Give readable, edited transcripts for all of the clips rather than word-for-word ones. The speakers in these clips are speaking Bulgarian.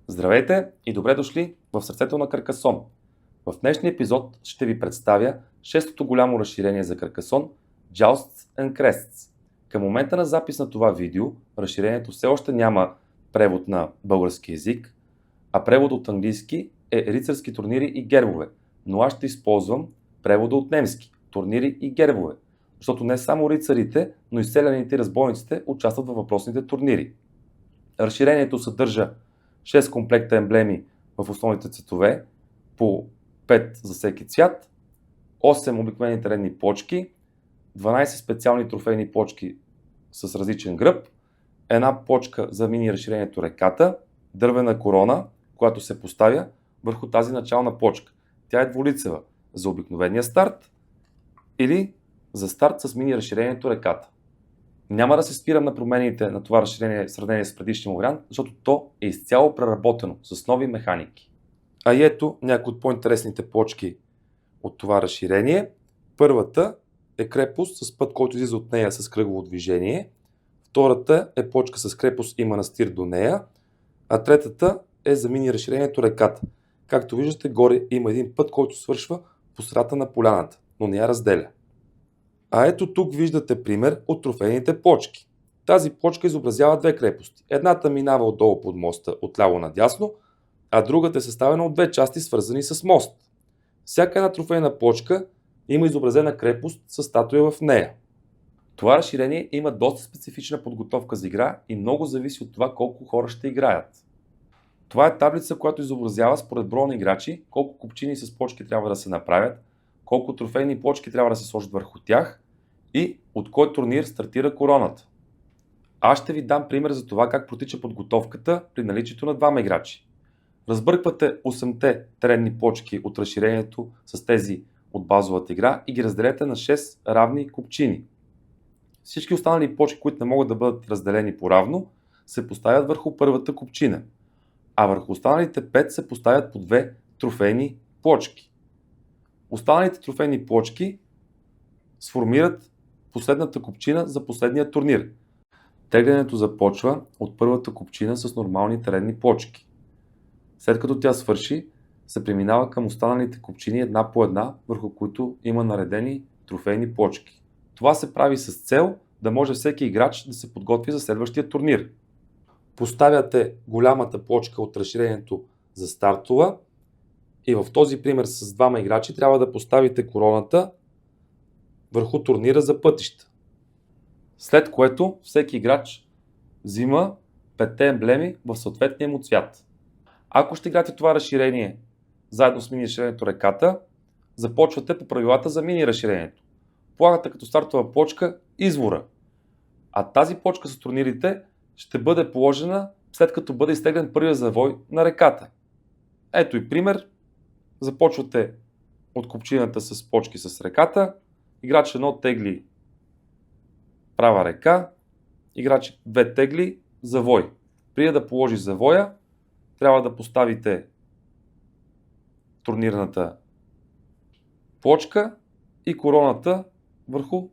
Здравейте и добре дошли в сърцето на Каркасон. В днешния епизод ще ви представя шестото голямо разширение за Каркасон Jousts and Crests. Към момента на запис на това видео разширението все още няма превод на български език, а превод от английски е рицарски турнири и гербове, но аз ще използвам превода от немски турнири и гербове, защото не само рицарите, но и селяните и разбойниците участват във въпросните турнири. Разширението съдържа 6 комплекта емблеми в основните цветове, по 5 за всеки цвят, 8 обикновени теренни плочки, 12 специални трофейни плочки с различен гръб, една плочка за мини разширението реката, дървена корона, която се поставя върху тази начална плочка. Тя е двулицева за обикновения старт или за старт с мини разширението реката. Няма да се спирам на промените на това разширение в сравнение с предишния му вариант, защото то е изцяло преработено с нови механики. А и ето някои от по-интересните плочки от това разширение. Първата е крепост с път, който излиза от нея с кръгово движение. Втората е плочка с крепост и манастир до нея. А третата е за мини разширението реката. Както виждате, горе има един път, който свършва по средата на поляната, но не я разделя. А ето тук виждате пример от трофейните плочки. Тази плочка изобразява две крепости. Едната минава отдолу под моста, отляво надясно, а другата е съставена от две части, свързани с мост. Всяка една трофейна плочка има изобразена крепост с статуя в нея. Това разширение има доста специфична подготовка за игра и много зависи от това колко хора ще играят. Това е таблица, която изобразява според броя на играчи колко купчини с плочки трябва да се направят, колко трофейни плочки трябва да се сложат върху тях и от кой турнир стартира короната. Аз ще ви дам пример за това как протича подготовката при наличието на двама играчи. Разбърквате 8-те теренни плочки от разширението с тези от базовата игра и ги разделете на 6 равни купчини. Всички останали плочки, които не могат да бъдат разделени по-равно, се поставят върху първата купчина, а върху останалите 5 се поставят по 2 трофейни плочки. Останалите трофейни плочки сформират последната купчина за последния турнир. Теглянето започва от първата купчина с нормални теренни плочки. След като тя свърши, се преминава към останалите купчини една по една, върху които има наредени трофейни плочки. Това се прави с цел да може всеки играч да се подготви за следващия турнир. Поставяте голямата плочка от разширението за стартова и в този пример с двама играчи трябва да поставите короната върху турнира за пътища. След което всеки играч взима 5 емблеми в съответния му цвят. Ако ще играете това разширение заедно с мини разширението реката, започвате по правилата за мини разширението. Полагате като стартова плочка извора, а тази плочка с турнирите ще бъде положена след като бъде изтеглен първия завой на реката. Ето и пример. Започвате от купчината с плочки с реката, играч 1 тегли права река, играч 2 тегли завой. Преди да положи завоя, трябва да поставите турнирната плочка и короната върху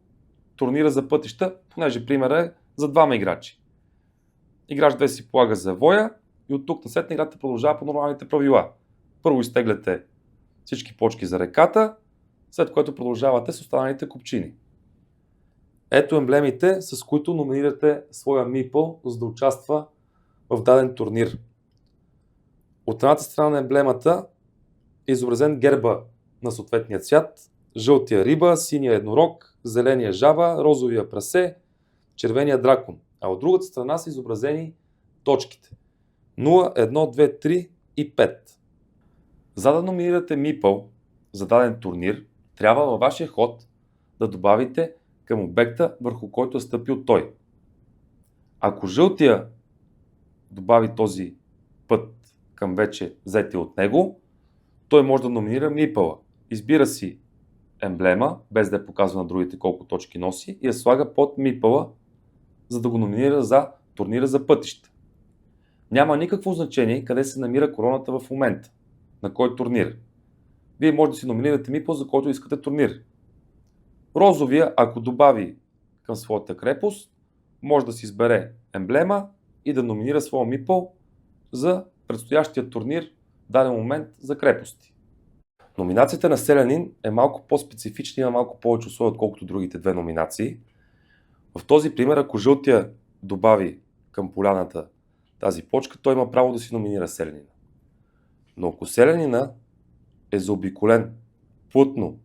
турнира за пътища, понеже примерът е за двама играчи. Играч 2 си полага завоя и от тук насетне играта продължава по нормалните правила. Първо изтегляте всички плочки за реката, след което продължавате с останалите купчини. Ето емблемите, с които номинирате своя мипъл, за да участва в даден турнир. От едната страна на емблемата е изобразен герба на съответния цвят, жълтия риба, синия еднорог, зеления жаба, розовия прасе, червения дракон, а от другата страна са изобразени точките 0, 1, 2, 3 и 5. За да номинирате мипъл за даден турнир, трябва във вашия ход да добавите към обекта, върху който е стъпил той. Ако жълтия добави този път към вече взети от него, той може да номинира мипъла. Избира си емблема, без да я показва на другите колко точки носи, и я слага под мипъла, за да го номинира за турнира за пътища. Няма никакво значение къде се намира короната в момента, на кой турнир. Вие може да си номинирате мипъл, за който искате турнир. Розовия, ако добави към своята крепост, може да си избере емблема и да номинира своя мипъл за предстоящия турнир в даден момент за крепости. Номинацията на селянин е малко по-специфична, има малко повече условия, отколкото другите две номинации. В този пример, ако жълтия добави към поляната тази почка, той има право да си номинира селянина. Но ако селянина е заобиколен плътно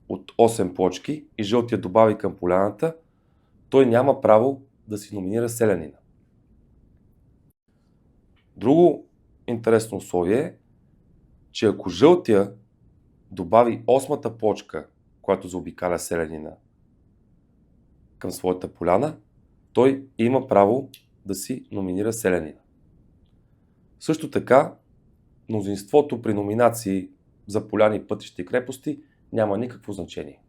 от 8 почки и жълтия добави към поляната, той няма право да си номинира селянина. Друго интересно условие е, че ако жълтия добави 8-та почка, която заобикаля селянина към своята поляна, той има право да си номинира селянина. Също така, мнозинството при номинации за поляни, пътища и крепости няма никакво значение.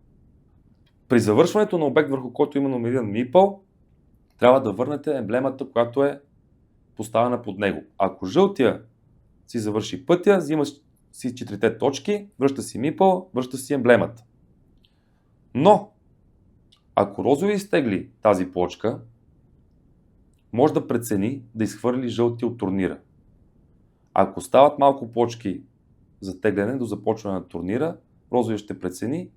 При завършването на обект, върху който има номиниран мипъл, трябва да върнете емблемата, която е поставена под него. Ако жълтия си завърши пътя, взима си 4 точки, връща си мипъл, връща си емблемата. Но, ако розови изтегли тази почка, може да прецени да изхвърли жълтия от турнира. Ако стават малко почки за тегляне до започване на турнира, розовия ще прецени,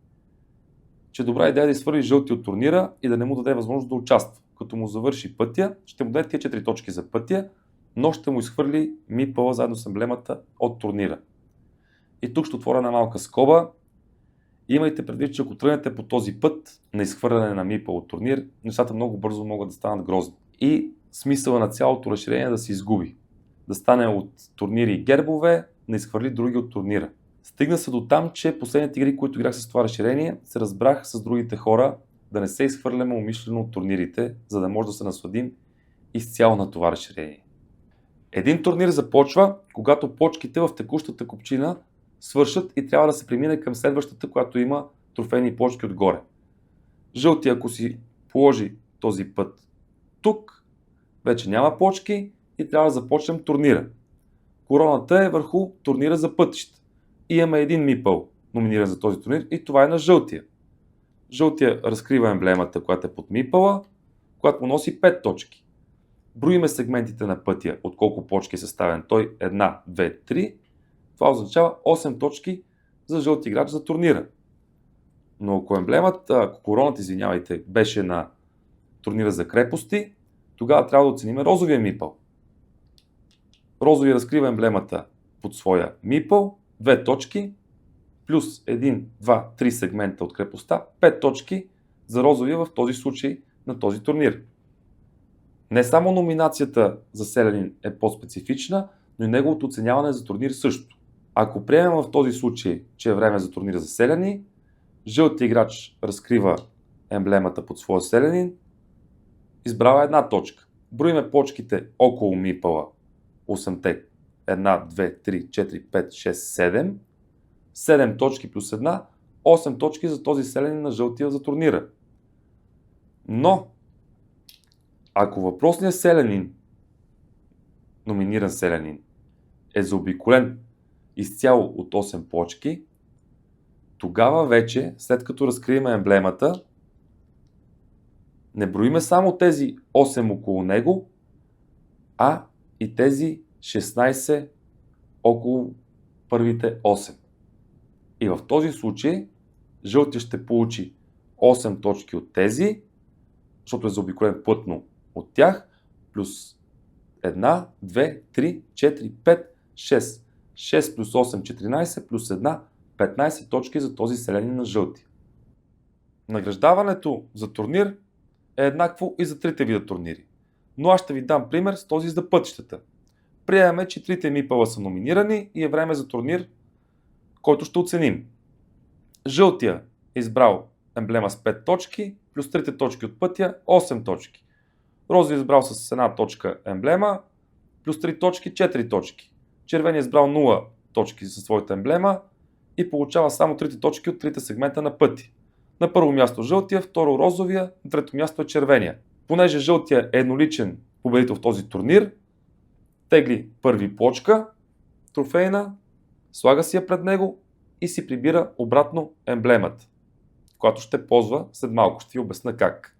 че добра идея да изхвърли жълтия от турнира и да не му даде възможност да участва. Като му завърши пътя, ще му даде тия 4 точки за пътя, но ще му изхвърли мипъла заедно с емблемата от турнира. И тук ще отворя една малка скоба. Имайте предвид, че ако тръгнете по този път на изхвърляне на мипъл от турнир, нещата много бързо могат да станат грозни. И смисъла на цялото разширение е да се изгуби. Да стане от турнири и гербове, не изхвърли други от турнира. Стигна се до там, че последните игри, които играх с това разширение, се разбрах с другите хора да не се изхвърляме умишлено от турнирите, за да може да се насладим изцяло на това разширение. Един турнир започва, когато почките в текущата купчина свършат и трябва да се премине към следващата, която има трофейни почки отгоре. Жълтия, ако си положи този път тук, вече няма почки и трябва да започнем турнира. Короната е върху турнира за пътища. И имаме един мипъл номиниран за този турнир и това е на жълтия. Жълтия разкрива емблемата, която е под мипъла, която му носи 5 точки. Броиме сегментите на пътя, от колко почки е съставен той. 1, 2, 3. Това означава 8 точки за жълти играч за турнира. Но ако короната, беше на турнира за крепости, тогава трябва да оценим розовия мипъл. Розовия разкрива емблемата под своя мипъл, 2 точки, плюс 1, 2, 3 сегмента от крепостта, 5 точки за розовия в този случай на този турнир. Не само номинацията за селянин е по-специфична, но и неговото оценяване за турнир също. Ако приемем в този случай, че е време за турнир за селяни, жълтият играч разкрива емблемата под своя селянин, избрава една точка. Броиме почките около мипъла. 8-те. 1, 2, 3, 4, 5, 6, 7. 7 точки плюс 1. 8 точки за този селянин на жълтия за турнира. Но, ако въпросният селянин, номиниран селянин, е заобиколен изцяло от 8 почки, тогава вече, след като разкрием емблемата, не броиме само тези 8 около него, а и тези 16 около първите 8. И в този случай жълтия ще получи 8 точки от тези, защото е заобиколен плътно от тях, плюс 1, 2, 3, 4, 5, 6. 6 плюс 8, 14, плюс 1, 15 точки за този селянин на жълти. Награждаването за турнир е еднакво и за трите вида турнири. Но аз ще ви дам пример с този за пътищата. Приемаме, че трите мипъла са номинирани и е време за турнир, който ще оценим. Жълтия е избрал емблема с 5 точки, плюс 3 точки от пътя, 8 точки. Розов е избрал с една точка емблема, плюс 3 точки, 4 точки. Червеният е избрал 0 точки за своята емблема и получава само 3 точки от трите сегмента на пъти. На първо място жълтия, второ розовия, на трето място е червения. Понеже жълтия е едноличен победител в този турнир, тегли първи почка, трофейна, слага си я пред него и си прибира обратно емблемата, която ще ползва след малко. Ще ви обясня как.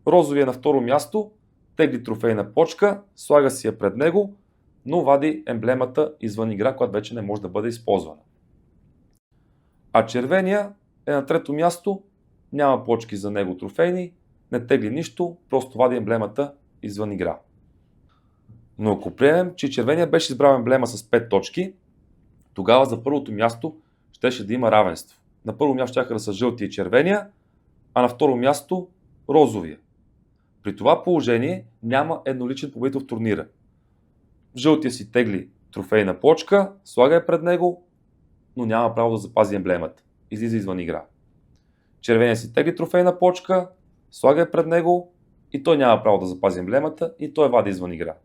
Розовия на второ място тегли трофейна почка, слага си я пред него, но вади емблемата извън игра, която вече не може да бъде използвана. А червения е на трето място, няма плочки за него трофейни, не тегли нищо, просто вади емблемата извън игра. Но ако приемем, че червения беше избрал емблема с 5 точки, тогава за първото място щеше да има равенство. На първо място щяха да са жълтия и червения, а на второ място розовия. При това положение няма едноличен победител в турнира. Жълтия си тегли трофейна плочка, слага я пред него, но няма право да запази емблемата. Излиза извън игра. Червения си тегли трофейна плочка, слага я пред него и той няма право да запази емблемата и той вади извън игра.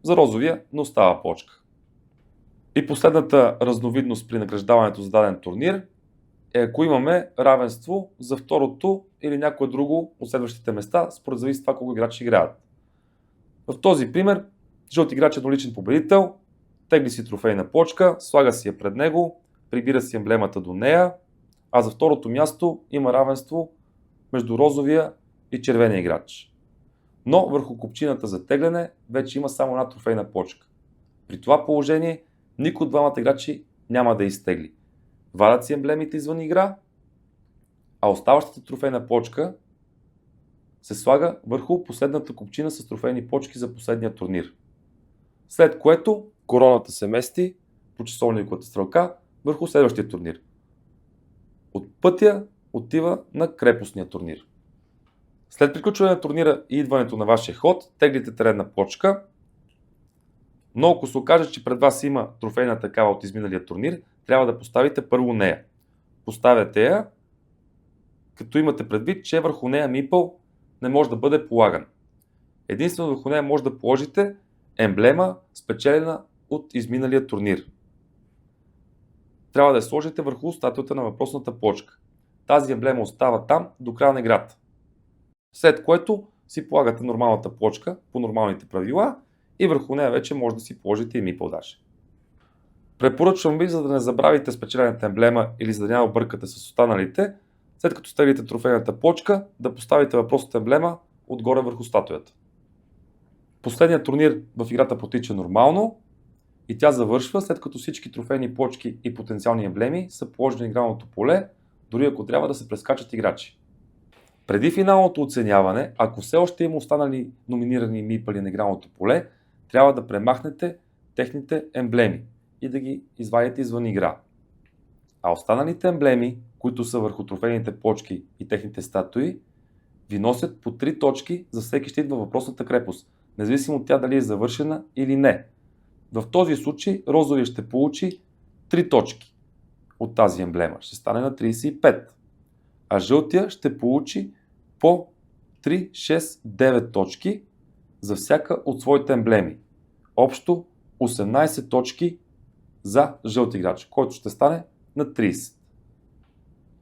За розовия не остава плочка. И последната разновидност при награждаването за даден турнир е ако имаме равенство за второто или някое друго от следващите места, според зависи това колко играчи играят. В този пример, жълт играч е едноличен победител, тегли си трофейна плочка, слага си я пред него, прибира си емблемата до нея, а за второто място има равенство между розовия и червения играч. Но върху копчината за тегляне вече има само една трофейна плочка. При това положение никой от двамата играчи няма да изтегли. Вадят си емблемите извън игра, а оставащата трофейна плочка се слага върху последната копчина с трофейни плочки за последния турнир. След което короната се мести по часовниковата стрелка върху следващия турнир. От пътя отива на крепостния турнир. След приключване на турнира и идването на вашия ход, теглите теренна плочка, но ако се окаже, че пред вас има трофейна такава от изминалия турнир, трябва да поставите първо нея. Поставяте я, като имате предвид, че върху нея мипъл не може да бъде полаган. Единствено върху нея може да положите емблема, спечелена от изминалия турнир. Трябва да я сложите върху статуята на въпросната плочка. Тази емблема остава там до края на играта. След което си полагате нормалната плочка по нормалните правила и върху нея вече може да си положите и мипъл даже. Препоръчвам ви, за да не забравите спечелената емблема или за да няма бъркате с останалите, след като стелите трофейната плочка, да поставите въпросната емблема отгоре върху статуята. Последният турнир в играта протича нормално и тя завършва след като всички трофейни плочки и потенциални емблеми са положени на игралното поле, дори ако трябва да се прескачат играчи. Преди финалното оценяване, ако все още има останали номинирани мипали на игралното поле, трябва да премахнете техните емблеми и да ги извадите извън игра. А останалите емблеми, които са върху трофейните плочки и техните статуи, ви носят по 3 точки за всеки щит във въпросната крепост, независимо от тя дали е завършена или не. В този случай розовия ще получи 3 точки от тази емблема, ще стане на 35, а жълтия ще получи по 3, 6, 9 точки за всяка от своите емблеми. Общо 18 точки за жълт играч, който ще стане на 30.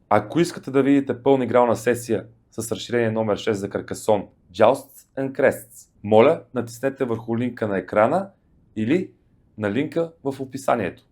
Ако искате да видите пълна игрална сесия с разширение номер 6 за Carcassonne Jousts and Crests, моля натиснете върху линка на екрана или на линка в описанието.